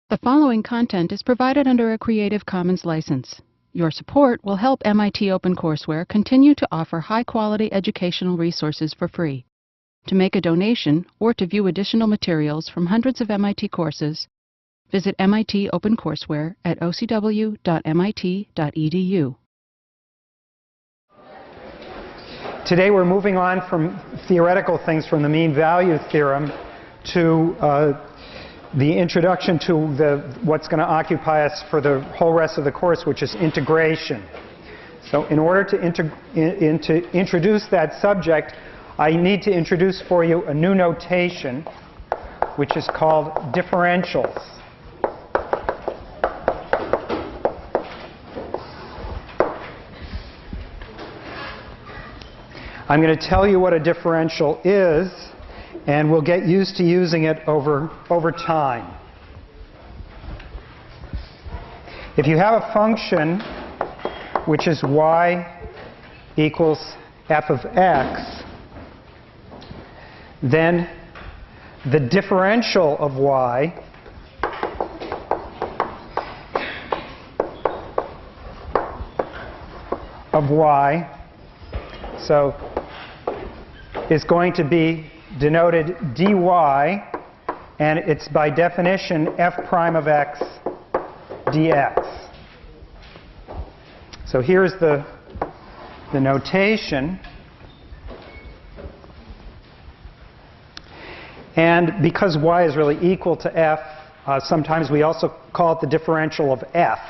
The following content is provided under a Creative Commons license. Your support will help MIT OpenCourseware continue to offer high-quality educational resources for free. To make a donation or to view additional materials from hundreds of MIT courses, visit MIT OpenCourseware at ocw.mit.edu. Today we're moving on from theoretical things from the mean value theorem to the introduction to what's going to occupy us for the whole rest of the course, which is integration. So in order to introduce that subject, I need to introduce for you a new notation, which is called differentials. I'm going to tell you what a differential is, and we'll get used to using it over time. If you have a function which is y equals f of x, then the differential of y is going to be denoted dy, and it's by definition f prime of x dx. So here's the notation. And because y is really equal to f, sometimes we also call it the differential of f.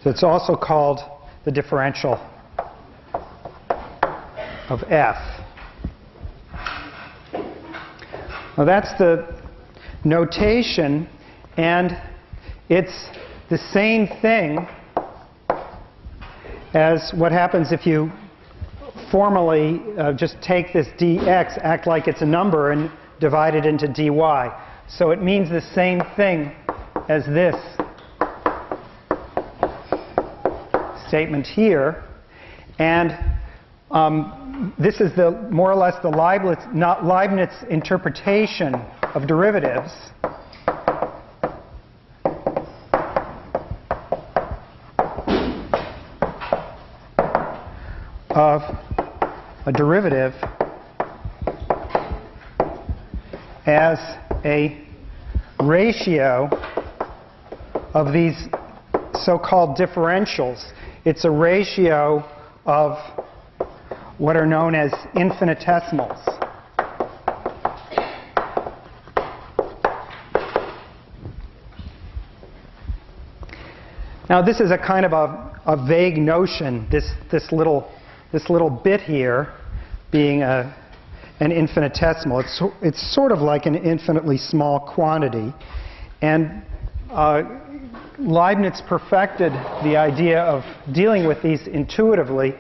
So it's also called the differential of f. Now that's the notation, and it's the same thing as what happens if you formally just take this dx, act like it's a number, and divide it into dy. So it means the same thing as this statement here, and this is more or less the Leibniz interpretation of derivatives. Of a derivative as a ratio of these so-called differentials. It's a ratio of what are known as infinitesimals. Now this is a kind of a vague notion, this little bit here being an infinitesimal. It's sort of like an infinitely small quantity. And Leibniz perfected the idea of dealing with these intuitively,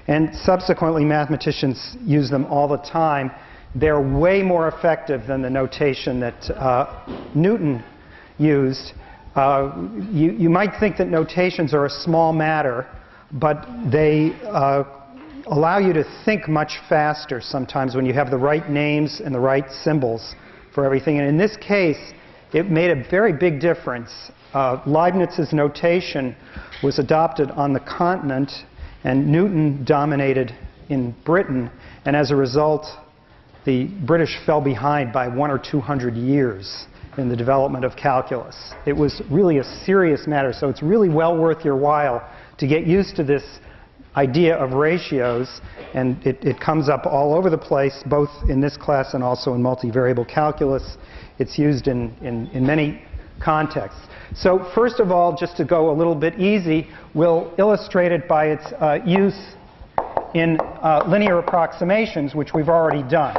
and subsequently mathematicians use them all the time. They're way more effective than the notation that Newton used. You might think that notations are a small matter, but they allow you to think much faster sometimes when you have the right names and the right symbols for everything. And in this case, it made a very big difference. Leibniz's notation was adopted on the continent, and Newton dominated in Britain, and as a result, the British fell behind by 100 or 200 years in the development of calculus. It was really a serious matter, so it's really well worth your while to get used to this idea of ratios, and it comes up all over the place, both in this class and also in multivariable calculus. It's used in many contexts. So first of all, just to go a little bit easy, we'll illustrate it by its use in linear approximations, which we've already done.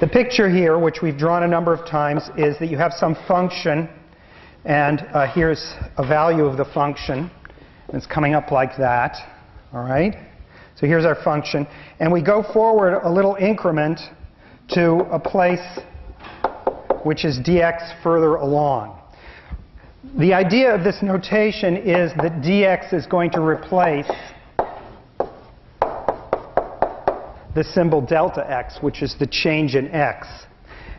The picture here, which we've drawn a number of times, is that you have some function, and here's a value of the function. It's coming up like that. All right? So here's our function. And we go forward a little increment to a place which is dx further along. the idea of this notation is that dx is going to replace the symbol delta x, which is the change in x.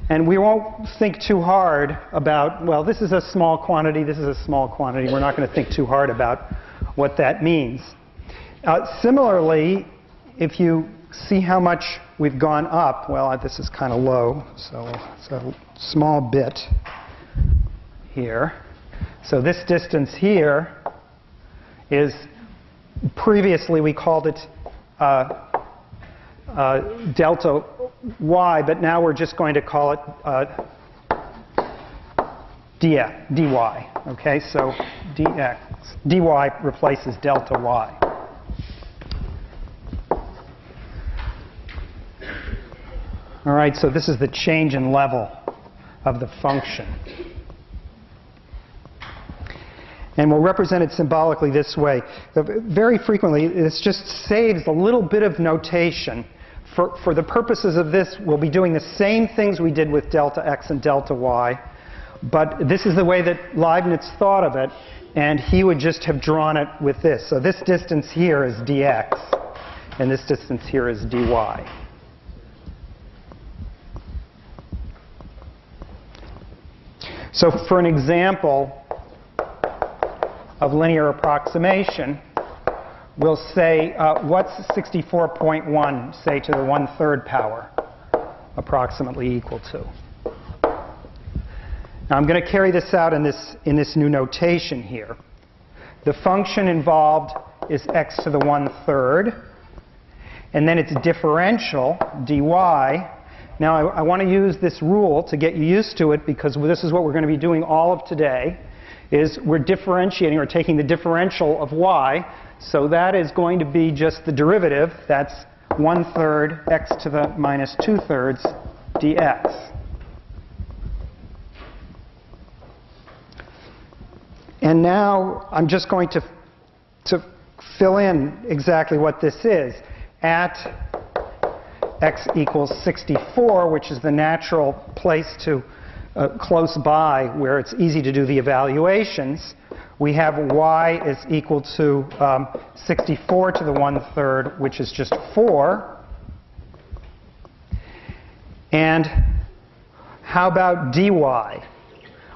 And we won't think too hard about, well, this is a small quantity, this is a small quantity. We're not going to think too hard about what that means. Similarly, if you see how much we've gone up, well, this is kind of low, so it's a small bit here. So this distance here is, previously we called it delta y, but now we're just going to call it dy. Okay, so dy replaces delta y. All right, so this is the change in level of the function. And we'll represent it symbolically this way. Very frequently, this just saves a little bit of notation. For the purposes of this, we'll be doing the same things we did with delta x and delta y. But this is the way that Leibniz thought of it. And he would just have drawn it with this. So this distance here is dx. And this distance here is dy. So for an example of linear approximation, we'll say, what's 64.1, say, to the 1/3 power approximately equal to? Now I'm going to carry this out in this new notation here. The function involved is x to the 1/3, and then its differential, dy. Now I want to use this rule to get you used to it, because this is what we're going to be doing all of today, is we're differentiating or taking the differential of y. So that is going to be just the derivative. That's 1/3 x to the minus 2/3 dx. And now I'm just going to fill in exactly what this is. At x equals 64, which is the natural place to close by where it's easy to do the evaluations, we have y is equal to 64 to the 1/3, which is just 4. And how about dy?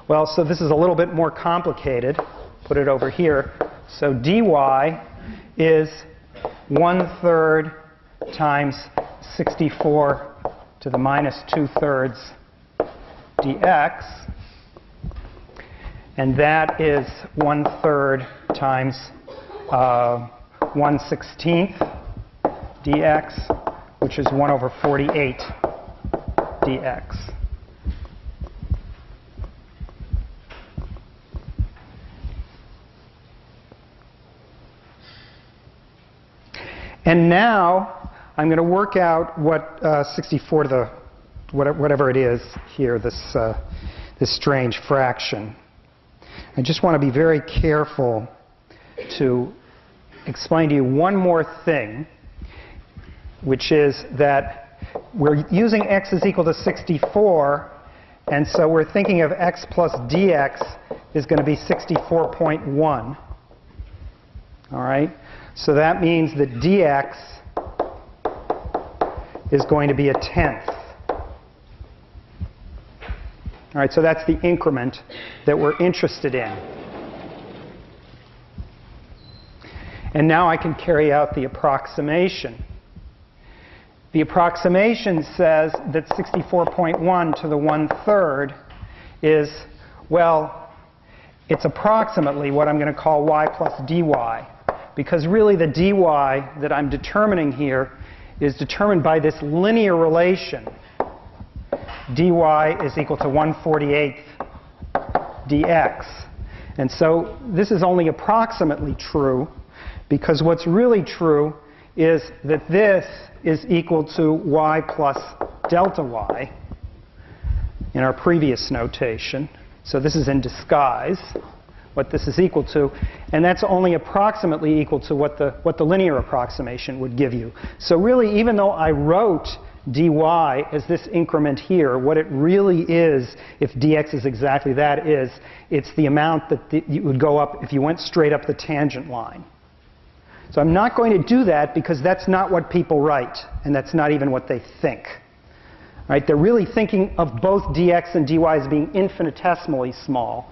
Well, so this is a little bit more complicated. Put it over here. So dy is 1/3 times 64 to the minus 2/3 dx. And that is 1/3 times 1/16 dx, which is 1/48 dx. And now I'm going to work out what 64 to the whatever it is here, this strange fraction. I just want to be very careful to explain to you one more thing, which is that we're using x is equal to 64, and so we're thinking of x plus dx is going to be 64.1. All right? So that means that dx is going to be 1/10. All right, so that's the increment that we're interested in. And now I can carry out the approximation. The approximation says that 64.1 to the 1/3 is, well, it's approximately what I'm going to call y plus dy. Because really the dy that I'm determining here is determined by this linear relation. dy is equal to 1/48 dx. And so this is only approximately true, because what's really true is that this is equal to y plus delta y in our previous notation. So this is in disguise, what this is equal to. And that's only approximately equal to what the linear approximation would give you. So really, even though I wrote dy as this increment here. What it really is, if dx is exactly that, is it's the amount that you would go up if you went straight up the tangent line. So I'm not going to do that because that's not what people write, and that's not even what they think. Right? They're really thinking of both dx and dy as being infinitesimally small,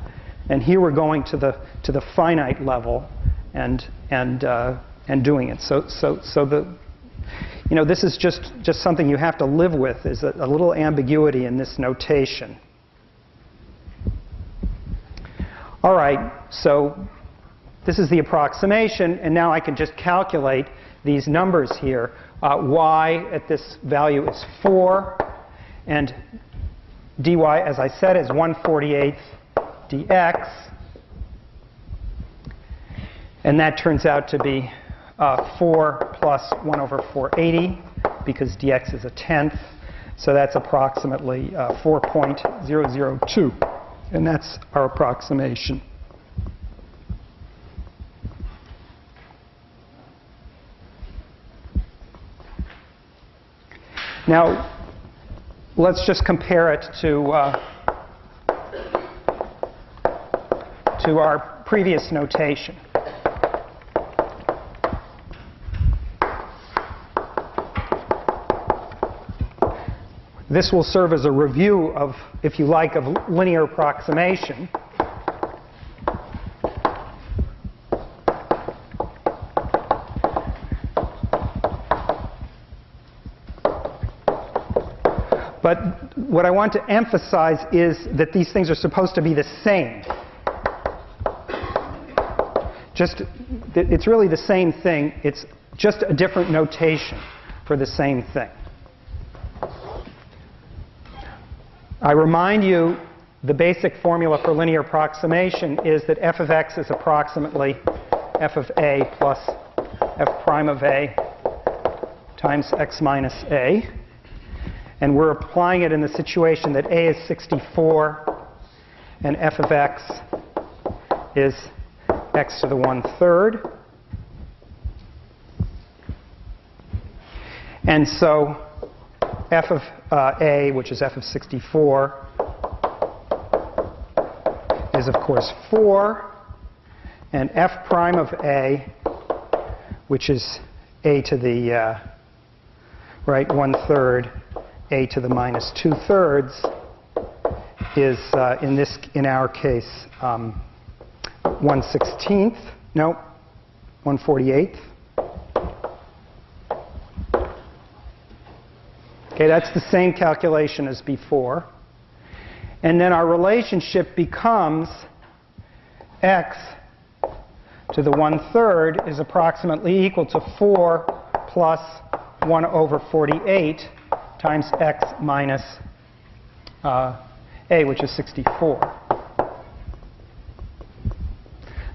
and here we're going to the finite level and doing it. So this is just something you have to live with, is a little ambiguity in this notation. All right, so this is the approximation, and now I can just calculate these numbers here. Y at this value is 4, and dy, as I said, is 1/48 dx. And that turns out to be 4 plus 1/480, because dx is a tenth. So that's approximately 4.002. And that's our approximation. Now, let's just compare it to our previous notation. This will serve as a review of, if you like, of linear approximation. But what I want to emphasize is that these things are supposed to be the same. It's really the same thing. It's just a different notation for the same thing. I remind you, the basic formula for linear approximation is that f of x is approximately f of a plus f prime of a times x minus a. And we're applying it in the situation that a is 64 and f of x is x to the 1/3. And so f of a, which is f of 64, is of course 4. And f prime of a, which is a to the right 1/3, a to the minus 2/3, is in our case 1/16. No, 1/48. Okay, that's the same calculation as before. And then our relationship becomes x to the 1/3 is approximately equal to 4 plus 1/48 times x minus a, which is 64.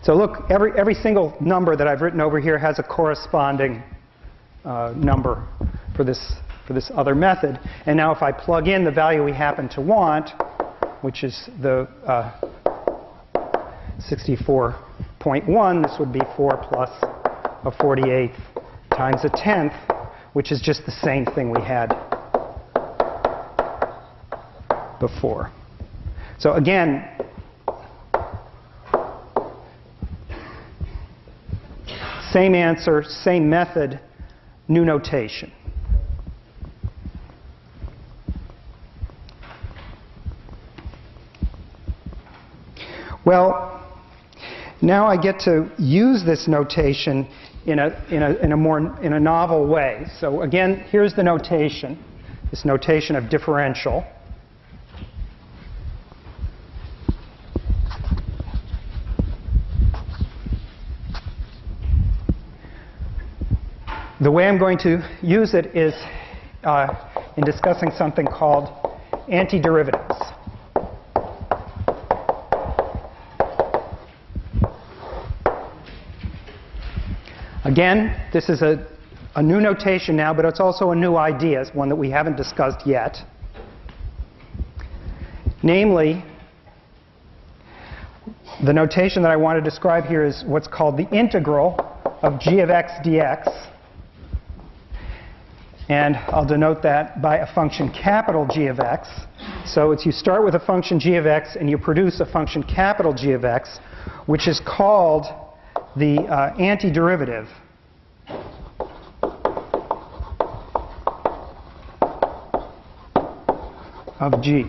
So look, every single number that I've written over here has a corresponding number for this other method. And now if I plug in the value we happen to want, which is the 64.1, this would be 4 plus a 48th times a tenth, which is just the same thing we had before. So again, same answer, same method, new notation. Well, now I get to use this notation in a novel way. So again, here's the notation, this notation of differential. The way I'm going to use it is in discussing something called antiderivatives. Again, this is a new notation now, but it's also a new idea. It's one that we haven't discussed yet. Namely, the notation that I want to describe here is what's called the integral of g of x dx. And I'll denote that by a function capital G of x. So it's you start with a function g of x and you produce a function capital G of x, which is called the antiderivative of g.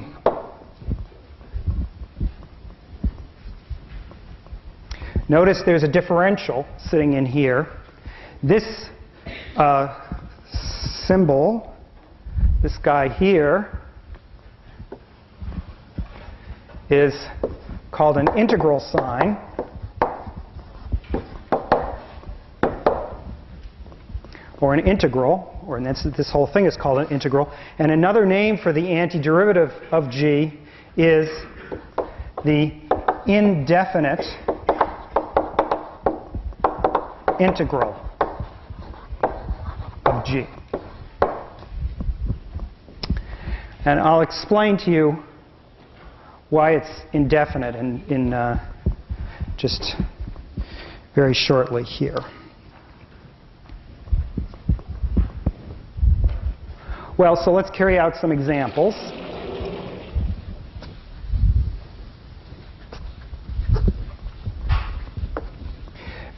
Notice there's a differential sitting in here. This symbol, this guy here, is called an integral sign. Or an integral, or this whole thing is called an integral. And another name for the antiderivative of g is the indefinite integral of g. And I'll explain to you why it's indefinite in just very shortly here. Well, so let's carry out some examples.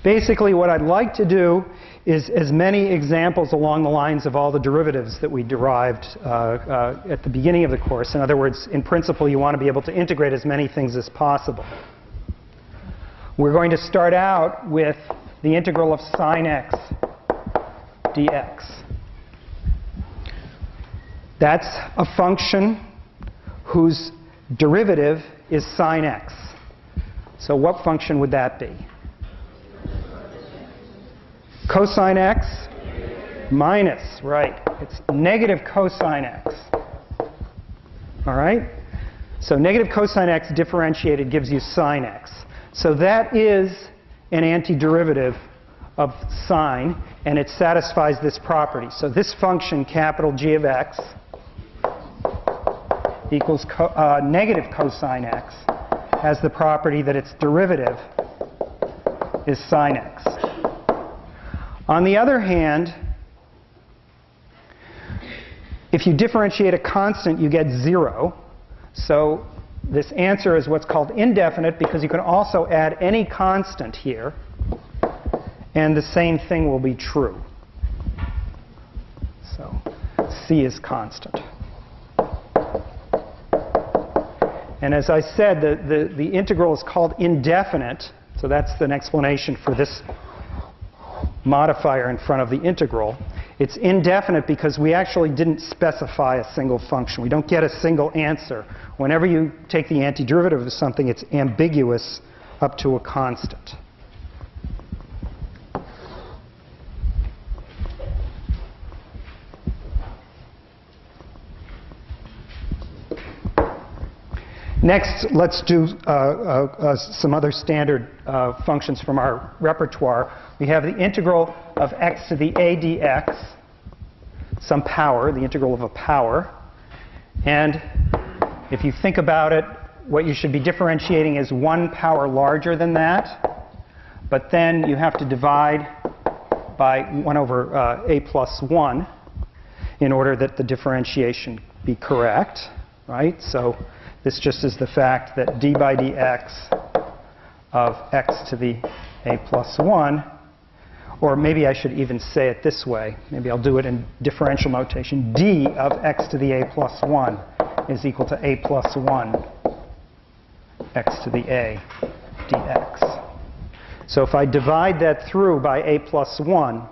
Basically, what I'd like to do is as many examples along the lines of all the derivatives that we derived at the beginning of the course. In other words, in principle, you want to be able to integrate as many things as possible. We're going to start out with the integral of sine x dx. That's a function whose derivative is sine x. So what function would that be? Cosine x minus, right. It's negative cosine x. All right? So negative cosine x differentiated gives you sine x. So that is an antiderivative of sine, and it satisfies this property. So this function, capital G of x, equals negative cosine x, has the property that its derivative is sine x. On the other hand, if you differentiate a constant, you get 0. So this answer is what's called indefinite because you can also add any constant here, and the same thing will be true. So C is constant. And as I said, the integral is called indefinite, so that's an explanation for this modifier in front of the integral. It's indefinite because we actually didn't specify a single function. We don't get a single answer. Whenever you take the antiderivative of something, it's ambiguous up to a constant. Next, let's do some other standard functions from our repertoire. We have the integral of x to the a dx, some power, the integral of a power. And if you think about it, what you should be differentiating is one power larger than that. But then you have to divide by 1 over a plus 1 in order that the differentiation be correct, right? So this just is the fact that d by dx of x to the a plus 1, or maybe I should even say it this way. Maybe I'll do it in differential notation. d of x to the a plus 1 is equal to a plus 1 x to the a dx. So if I divide that through by a plus 1,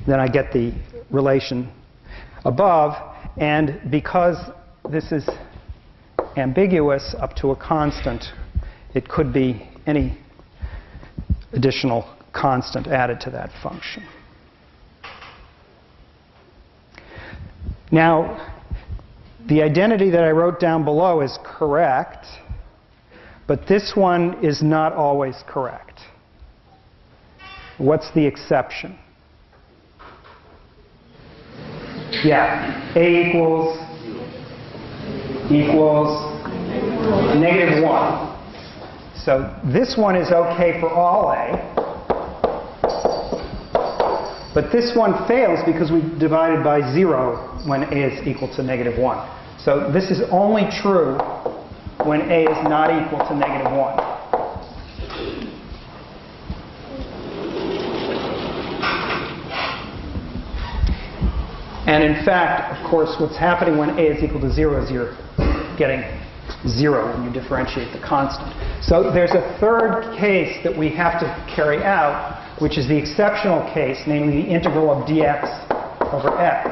then I get the relation above. And because this is ambiguous up to a constant, it could be any additional constant added to that function. Now, the identity that I wrote down below is correct, but this one is not always correct. What's the exception? Yeah, a equals negative 1. So this one is okay for all a, But this one fails because we divided by 0 when a is equal to -1. So this is only true when a is not equal to -1. And in fact, of course, what's happening when a is equal to 0 is you're getting 0 when you differentiate the constant. So there's a third case that we have to carry out, which is the exceptional case, namely the integral of dx over x.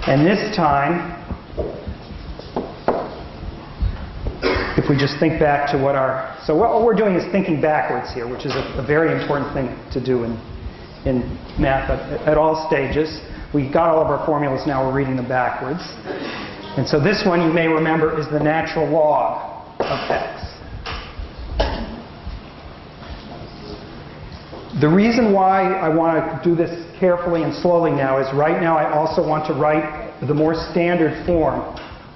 And this time, if we just think back to what our... So what we're doing is thinking backwards here, which is a very important thing to do in math at all stages. We got all of our formulas, now we're reading them backwards. And so this one, you may remember, is the natural log of x. The reason why I want to do this carefully and slowly now is right now I also want to write the more standard form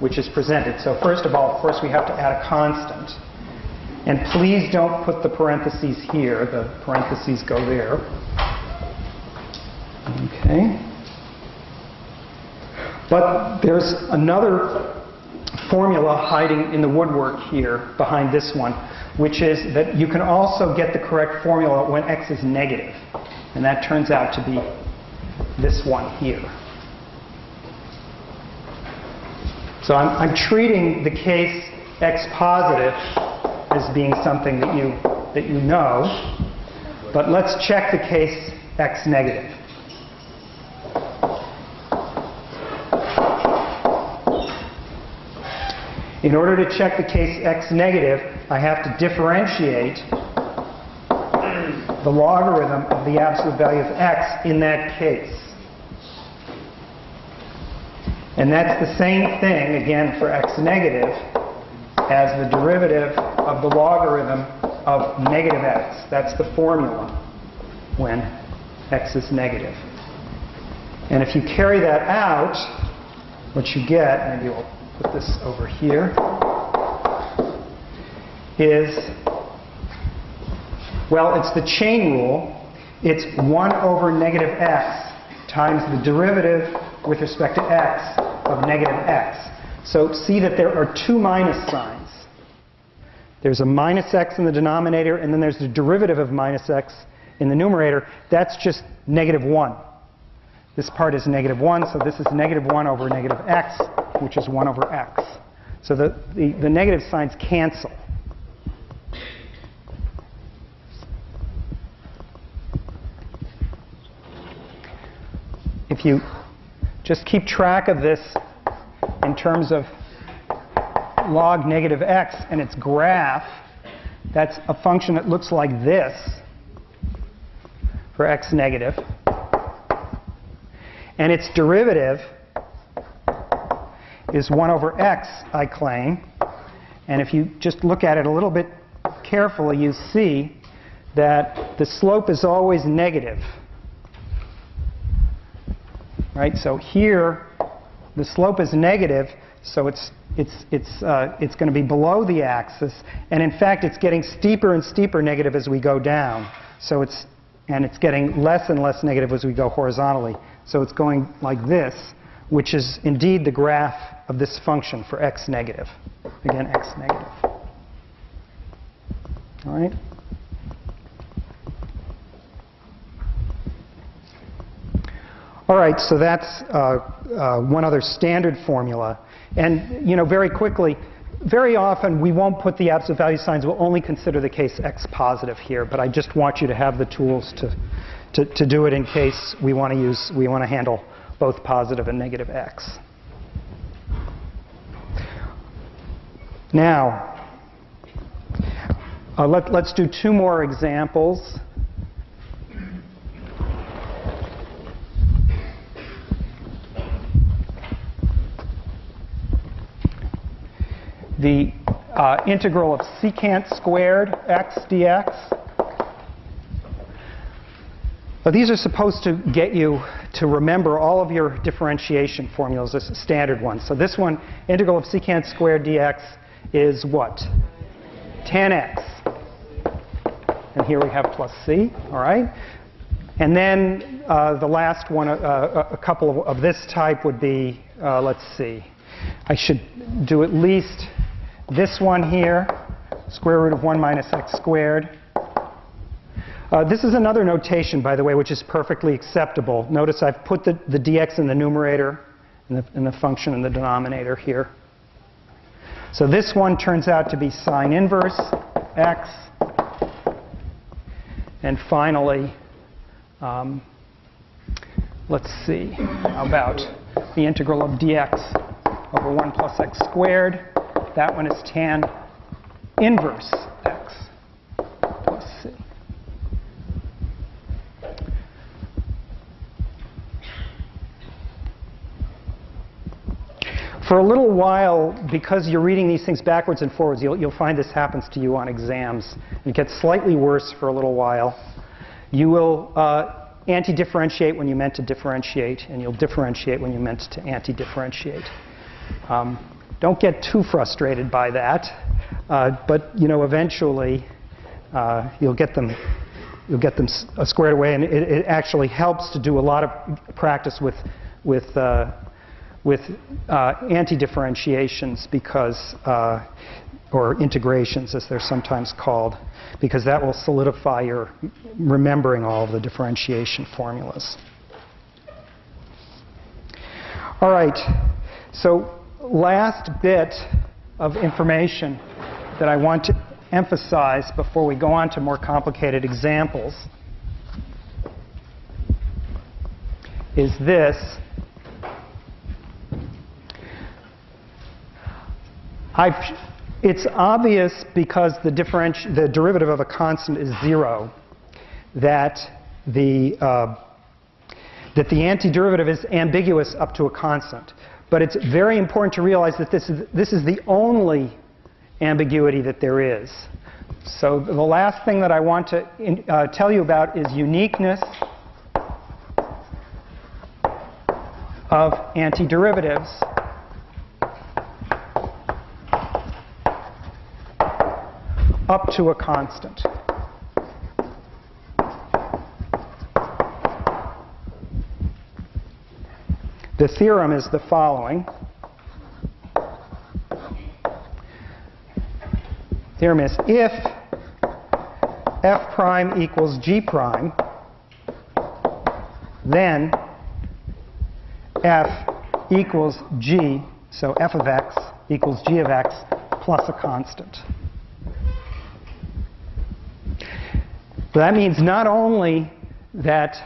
which is presented. So first of all, of course, we have to add a constant. And please don't put the parentheses here. The parentheses go there. Okay. But there's another formula hiding in the woodwork here behind this one, which is that you can also get the correct formula when x is negative. And that turns out to be this one here. So I'm treating the case x positive as being something that you know. But let's check the case x negative. In order to check the case x negative, I have to differentiate the logarithm of the absolute value of x in that case. And that's the same thing, again, for x negative as the derivative of the logarithm of negative x. That's the formula when x is negative. And if you carry that out, what you get, maybe we'll put this over here, is, well, it's the chain rule. It's 1 over negative x times the derivative with respect to x of negative x. So see that there are two minus signs. There's a minus x in the denominator, and then there's the derivative of minus x in the numerator. That's just -1. This part is -1, so this is -1 over negative x, which is 1 over x. So the negative signs cancel. If you just keep track of this in terms of log negative x and its graph, that's a function that looks like this for x negative. And its derivative is 1 over x, I claim. And if you just look at it a little bit carefully, you see that the slope is always negative. Right? So here, the slope is negative, so it's going to be below the axis. And in fact, it's getting steeper and steeper negative as we go down. So it's getting less and less negative as we go horizontally. So it's going like this, which is indeed the graph of this function for x negative. Again, x negative. All right? All right, so that's one other standard formula. And, you know, very quickly, very often we won't put the absolute value signs. We'll only consider the case x positive here. But I just want you to have the tools to do it in case we want to handle both positive and negative x. Now, let's do two more examples. The integral of secant squared x dx. But these are supposed to get you to remember all of your differentiation formulas, this standard one. So this one, integral of secant squared dx, is what? 10x. and here we have plus c, all right? And then the last one, a couple of this type would be, let's see, I should do at least this one here, square root of 1 minus x squared. This is another notation, by the way, which is perfectly acceptable. Notice I've put the dx in the numerator and the function in the denominator here. So this one turns out to be sine inverse x. And finally, let's see, how about the integral of dx over 1 plus x squared. That one is tan inverse x plus c. For a little while, because you're reading these things backwards and forwards, you'll find this happens to you on exams. It gets slightly worse for a little while. You will anti-differentiate when you meant to differentiate, and you'll differentiate when you meant to anti-differentiate. Don't get too frustrated by that, but eventually you'll get them squared away, and it actually helps to do a lot of practice with anti-differentiations because, or integrations as they're sometimes called, because that will solidify your remembering all of the differentiation formulas. All right, so last bit of information that I want to emphasize before we go on to more complicated examples is this. It's obvious because the derivative of a constant is 0 that the antiderivative is ambiguous up to a constant. But it's very important to realize that this is the only ambiguity that there is. So the last thing that I want to tell you about is uniqueness of antiderivatives up to a constant. The theorem is the following. Theorem is if f prime equals g prime, then f equals g, so f of x equals g of x plus a constant. That means not only that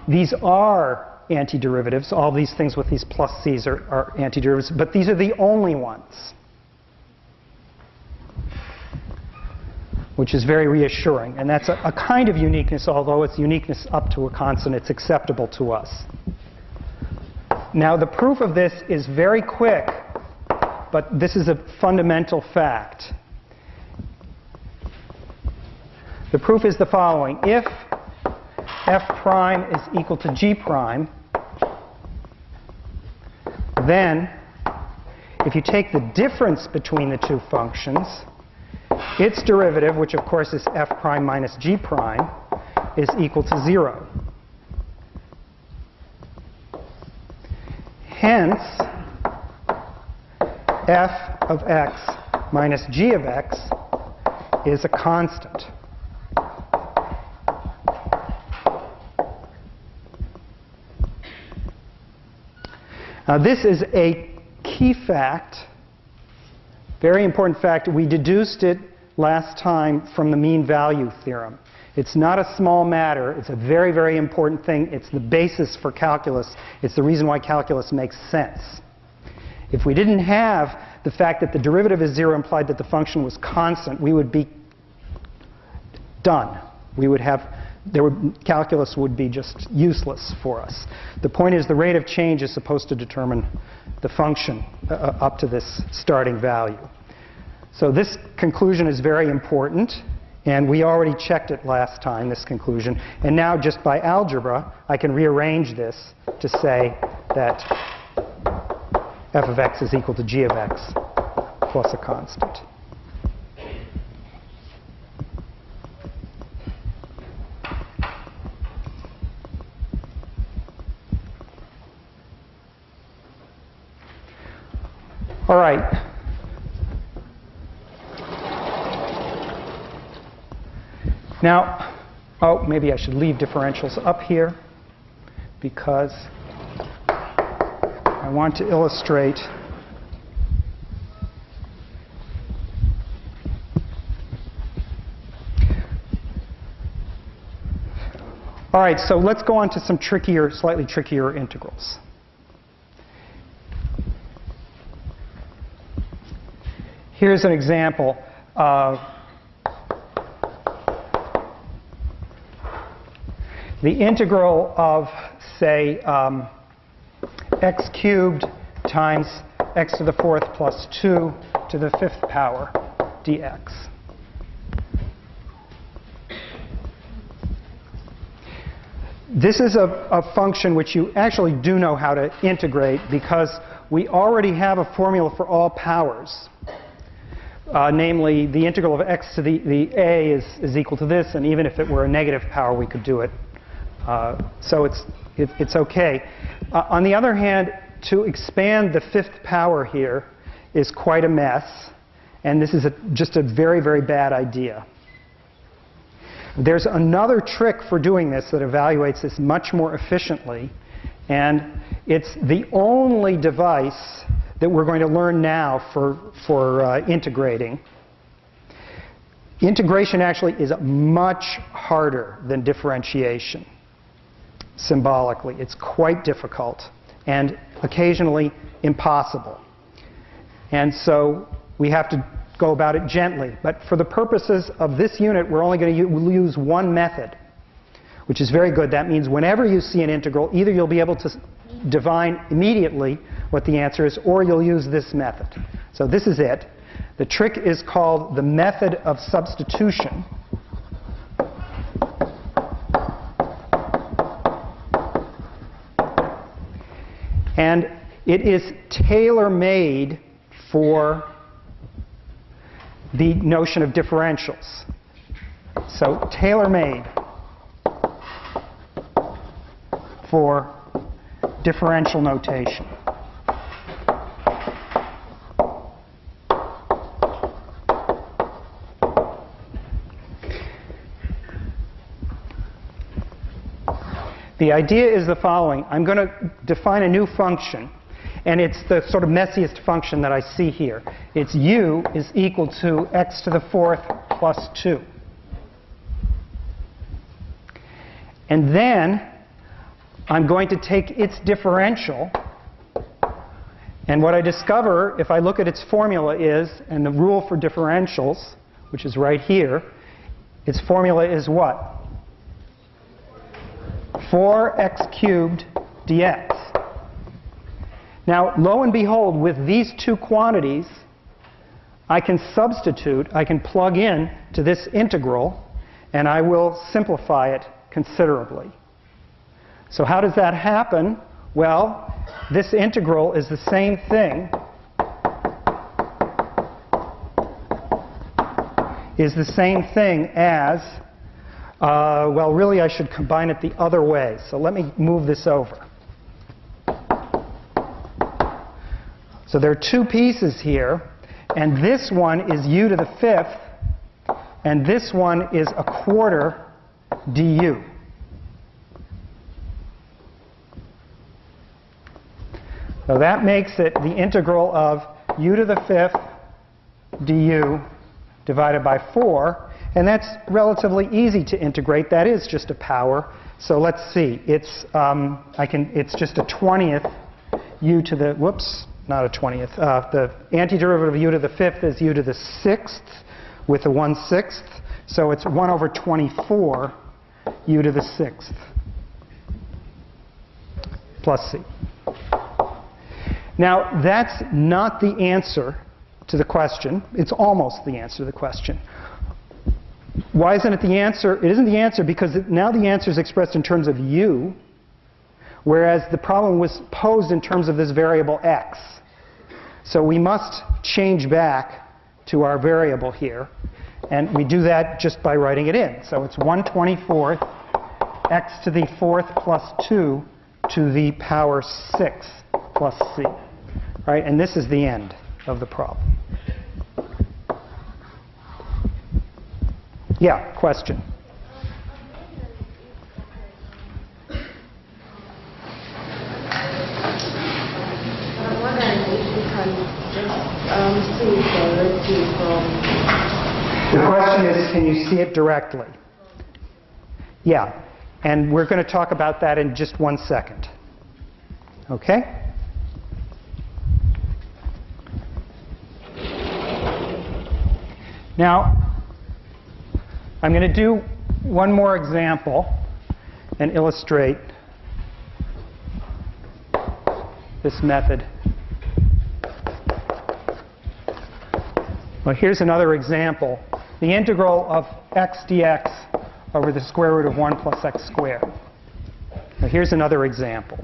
these are antiderivatives, all these things with these plus c's are antiderivatives, but these are the only ones, which is very reassuring. And that's a kind of uniqueness, although it's uniqueness up to a constant, it's acceptable to us. Now, the proof of this is very quick, but this is a fundamental fact. The proof is the following. If f prime is equal to g prime, then if you take the difference between the two functions, its derivative, which of course is f prime minus g prime, is equal to 0. Hence, f of x minus g of x is a constant. Now, this is a key fact, very important fact. We deduced it last time from the mean value theorem. It's not a small matter. It's a very, very important thing. It's the basis for calculus. It's the reason why calculus makes sense. If we didn't have the fact that the derivative is 0 implied that the function was constant, we would be done. We would have calculus would be just useless for us. The point is the rate of change is supposed to determine the function up to this starting value. So this conclusion is very important, and we already checked it last time, this conclusion. And now just by algebra, I can rearrange this to say that f of x is equal to g of x plus a constant. All right. Now, oh, maybe I should leave differentials up here because I want to illustrate all right, so let's go on to some trickier, slightly trickier integrals. Here's an example. The integral of, say, x cubed times x to the fourth plus 2 to the fifth power dx. This is a function which you actually do know how to integrate because we already have a formula for all powers. Namely, the integral of x to the a is equal to this, and even if it were a negative power, we could do it. So it's OK. On the other hand, to expand the fifth power here is quite a mess, and this is just a very, very bad idea. There's another trick for doing this that evaluates this much more efficiently, and it's the only device that we're going to learn now for integrating. Integration actually is much harder than differentiation. Symbolically, it's quite difficult and occasionally impossible. And so we have to go about it gently. But for the purposes of this unit, we're only going to use one method, which is very good. That means whenever you see an integral, either you'll be able to divine immediately what the answer is, or you'll use this method. So this is it. The trick is called the method of substitution. And it is tailor-made for the notion of differentials. So tailor-made for differential notation. The idea is the following. I'm going to define a new function, and it's the sort of messiest function that I see here. It's u is equal to x to the fourth plus 2. And then I'm going to take its differential, and what I discover if I look at its formula is, and the rule for differentials, which is right here, its formula is what? 4x cubed dx. Now, lo and behold, with these two quantities, I can substitute, I can plug in to this integral, and I will simplify it considerably. So how does that happen? Well, this integral is the same thing, as well, really, I should combine it the other way. So let me move this over. So there are two pieces here, and this one is u to the fifth, and this one is a quarter du. So that makes it the integral of u to the fifth du divided by 4. And that's relatively easy to integrate. That is just a power. So let's see. It's just a 20th u to the, whoops, not a 20th. The antiderivative of u to the fifth is u to the sixth with a 1/6. So it's 1 over 24 u to the sixth plus c. Now, that's not the answer to the question. It's almost the answer to the question. Why isn't it the answer? It isn't the answer because now the answer is expressed in terms of u, whereas the problem was posed in terms of this variable x. So we must change back to our variable here, and we do that just by writing it in. So it's 1/24 x to the fourth plus 2 to the power 6 plus c. Right? And this is the end. of the problem. Yeah, question. I'm wondering if we can just see the recipe from... The question is, can you see it directly? Yeah, and we're going to talk about that in just 1 second. Okay? Now, I'm going to do one more example and illustrate this method. Well, here's another example. The integral of x dx over the square root of 1 plus x squared. Now, here's another example.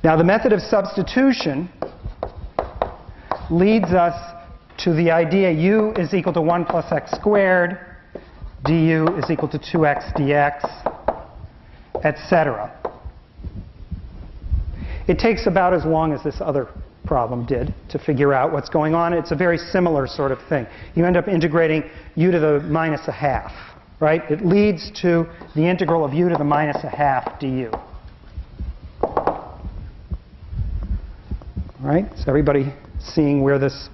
Now, the method of substitution leads us to the idea u is equal to 1 plus x squared, du is equal to 2x dx, etc. It takes about as long as this other problem did to figure out what's going on. It's a very similar sort of thing. You end up integrating u to the minus a half, right? It leads to the integral of u to the minus a half du. Right? So everybody seeing where this...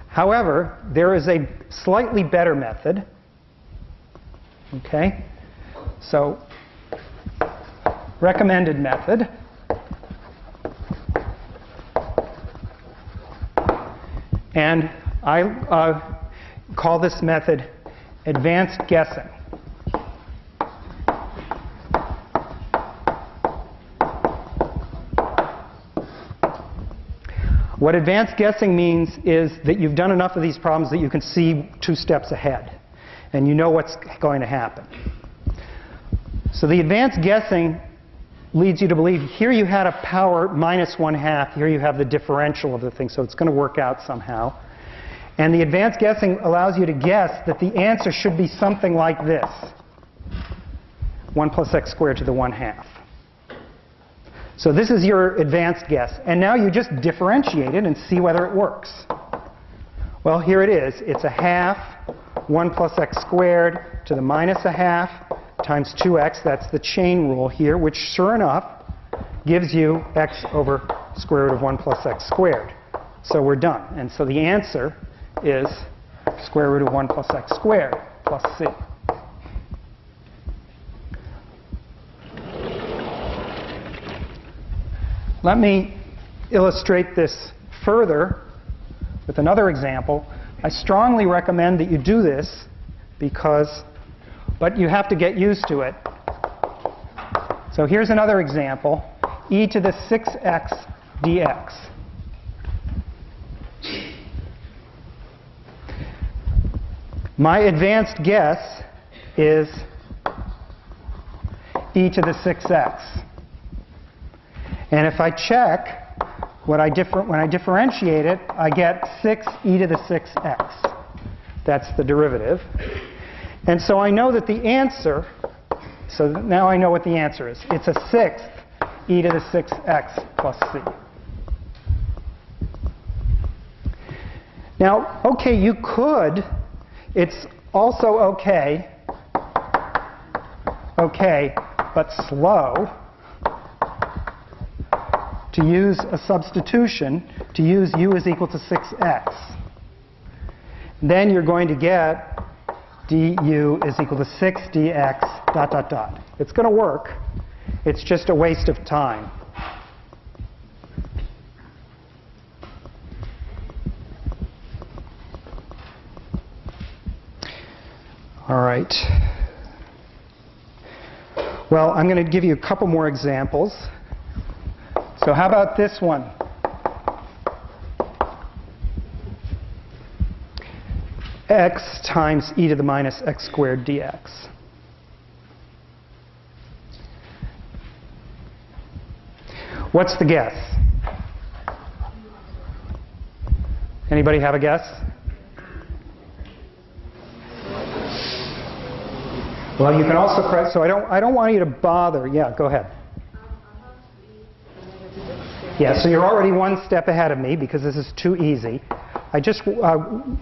However, there is a slightly better method. Okay? So, recommended method. And I call this method advanced guessing. What advanced guessing means is that you've done enough of these problems that you can see 2 steps ahead, and you know what's going to happen. So the advanced guessing leads you to believe here you had a power minus 1/2, here you have the differential of the thing, so it's going to work out somehow. And the advanced guessing allows you to guess that the answer should be something like this: 1 plus x squared to the 1/2. So this is your advanced guess. And now you just differentiate it and see whether it works. Well, here it is. It's a half, 1 plus x squared to the minus a half times 2x. That's the chain rule here, which sure enough gives you x over square root of 1 plus x squared. So we're done. And so the answer is square root of 1 plus x squared plus c. Let me illustrate this further with another example. I strongly recommend that you do this but you have to get used to it. So here's another example, e to the 6x dx. My advanced guess is e to the 6x. And if I check, when I differentiate it, I get 6e to the 6x. That's the derivative. And so I know that the answer, so now I know what the answer is. It's a 6th e to the 6x plus c. Now, okay, you could, it's also okay, but slow, to use a substitution, to use u is equal to 6x. Then you're going to get du is equal to 6 dx dot dot dot. It's going to work. It's just a waste of time. All right. Well, I'm going to give you a couple more examples. So how about this one? X times e to the minus x squared dx. What's the guess? Anybody have a guess? Well, you can also correct, so I don't want you to bother. Yeah, go ahead. Yeah, so you're already one step ahead of me because this is too easy.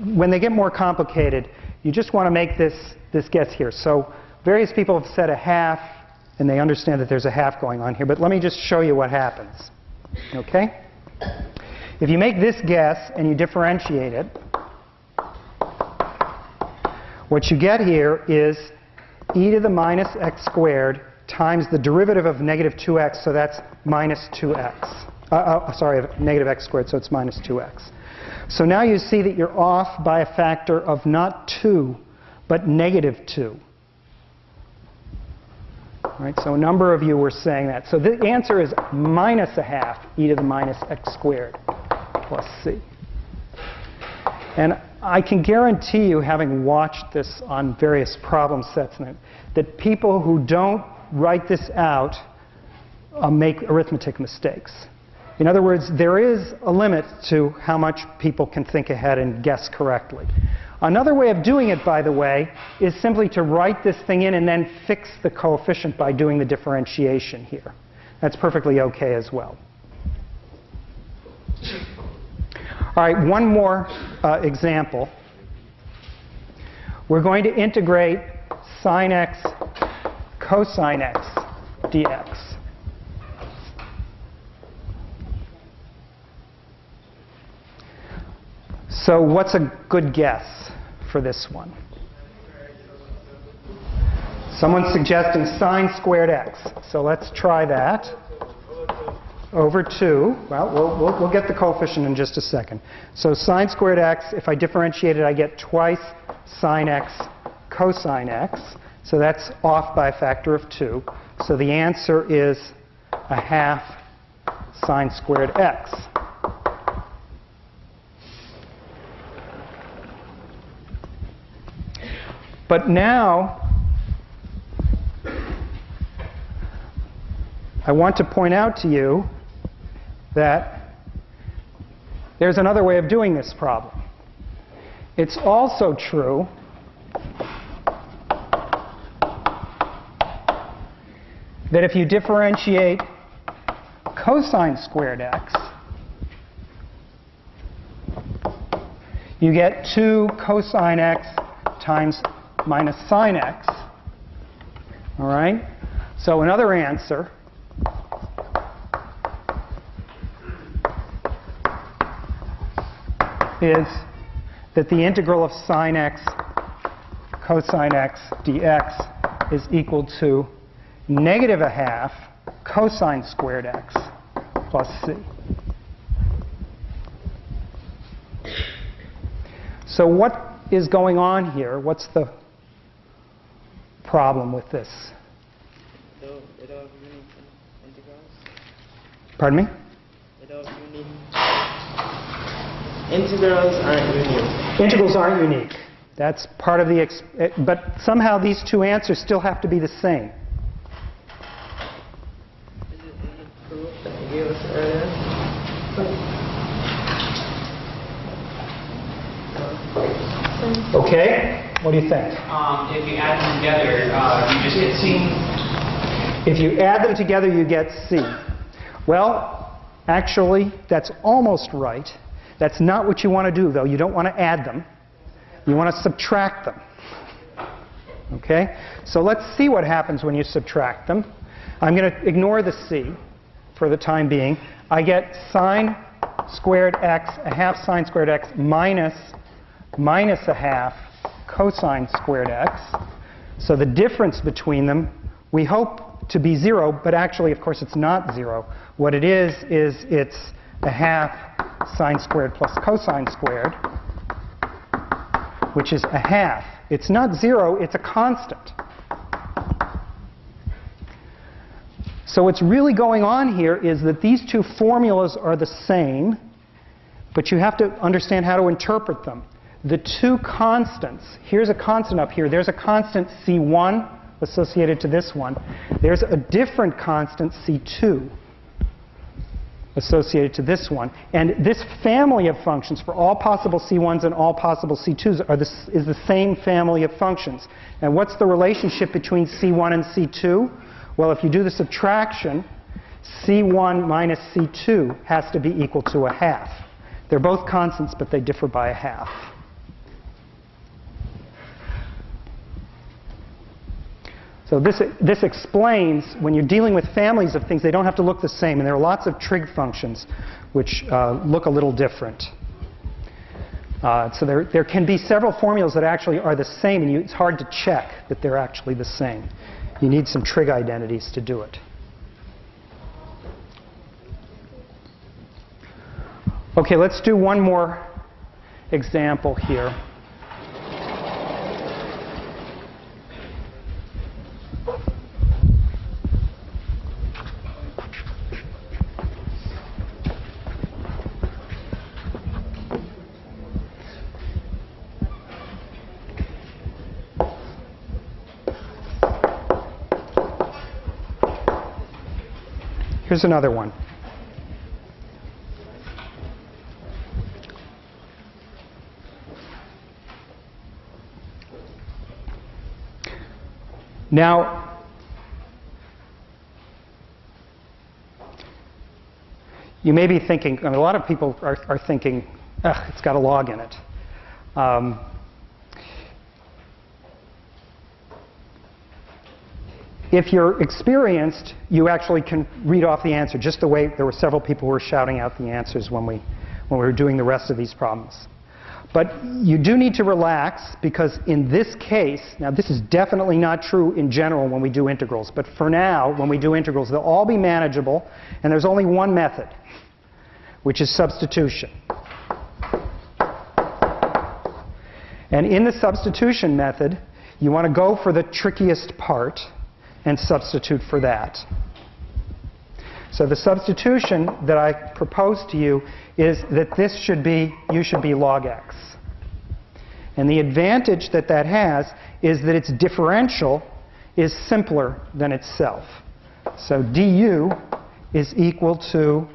When they get more complicated, you just want to make this guess here. So various people have said a half, and they understand that there's a half going on here. But let me just show you what happens. Okay? If you make this guess and you differentiate it, what you get here is e to the minus x squared times the derivative of negative 2x, so that's minus 2x. Sorry, negative x squared, so it's minus 2x. So now you see that you're off by a factor of not 2, but negative 2. Right, so a number of you were saying that. So the answer is minus a half e to the minus x squared plus c. And I can guarantee you, having watched this on various problem sets, that people who don't write this out make arithmetic mistakes. In other words, there is a limit to how much people can think ahead and guess correctly. Another way of doing it, by the way, is simply to write this thing in and then fix the coefficient by doing the differentiation here. That's perfectly okay as well. All right, one more example. We're going to integrate sine x cosine x dx. So what's a good guess for this one? Someone's suggesting sine squared x. So let's try that. Over 2. Well, we'll get the coefficient in just a second. So sine squared x, if I differentiate it, I get twice sine x cosine x. So that's off by a factor of 2. So the answer is a half sine squared x. But now, I want to point out to you that there's another way of doing this problem. It's also true that if you differentiate cosine squared x, you get 2 cosine x times minus sine x. All right? So another answer is that the integral of sine x cosine x dx is equal to negative a half cosine squared x plus c. So what is going on here? What's the problem with this? They are unique integrals. Pardon me? They are unique. Integrals aren't unique. Integrals aren't unique. That's part of the... but somehow these two answers still have to be the same. Is it proof that you gave us earlier? Okay? What do you think? If you add them together, you just get C. If you add them together, you get C. Well, actually, that's almost right. That's not what you want to do, though. You don't want to add them. You want to subtract them. Okay? So let's see what happens when you subtract them. I'm going to ignore the C for the time being. I get sine squared x, a half sine squared x, minus a half cosine squared x. So the difference between them, we hope to be 0, but actually, of course, it's not 0. What it is it's a half sine squared plus cosine squared, which is a half. It's not 0, it's a constant. So what's really going on here is that these two formulas are the same, but you have to understand how to interpret them. The two constants, here's a constant up here. There's a constant C1 associated to this one. There's a different constant C2 associated to this one. And this family of functions for all possible C1s and all possible C2s is the same family of functions. And what's the relationship between C1 and C2? Well, if you do the subtraction, C1 minus C2 has to be equal to a half. They're both constants, but they differ by a half. So this explains, when you're dealing with families of things, they don't have to look the same. And there are lots of trig functions which look a little different. So there can be several formulas that actually are the same, and it's hard to check that they're actually the same. You need some trig identities to do it. Okay, let's do one more example here. Here's another one. Now, you may be thinking, I mean, a lot of people are thinking, ugh, it's got a log in it. If you're experienced, you actually can read off the answer, just the way there were several people who were shouting out the answers when we were doing the rest of these problems. But you do need to relax, because in this case, now this is definitely not true in general when we do integrals, but for now, when we do integrals, they'll all be manageable, and there's only one method, which is substitution. And in the substitution method, you want to go for the trickiest part and substitute for that. So the substitution that I propose to you is that you should be log x. And the advantage that that has is that its differential is simpler than itself. So du is equal to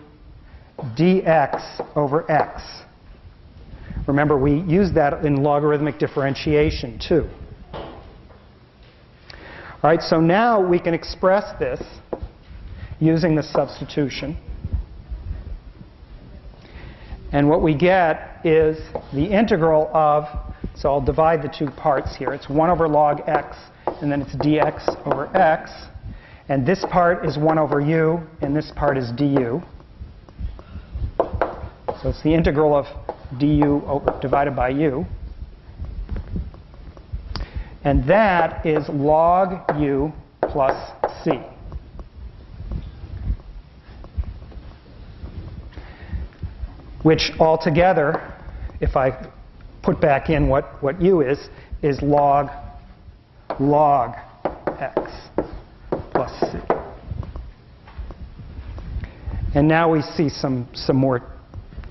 dx over x. Remember, we use that in logarithmic differentiation too. All right, so now we can express this using the substitution. And what we get is the integral of, so I'll divide the two parts here. It's 1 over log x, and then it's dx over x. And this part is 1 over u, and this part is du. So it's the integral of du divided by u. And that is log u plus c. Which altogether, if I put back in what u is log x plus c. And now we see some more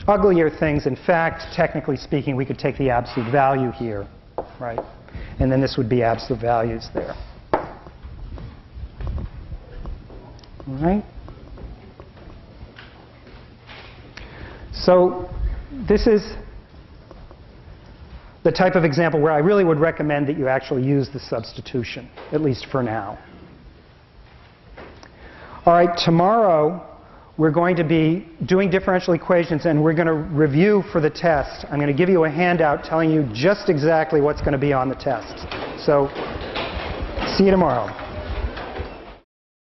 uglier things. In fact, technically speaking, we could take the absolute value here, right? And then this would be absolute values there. All right? So this is the type of example where I really would recommend that you actually use the substitution, at least for now. All right, tomorrow we're going to be doing differential equations, and we're going to review for the test. I'm going to give you a handout telling you just exactly what's going to be on the test. So see you tomorrow.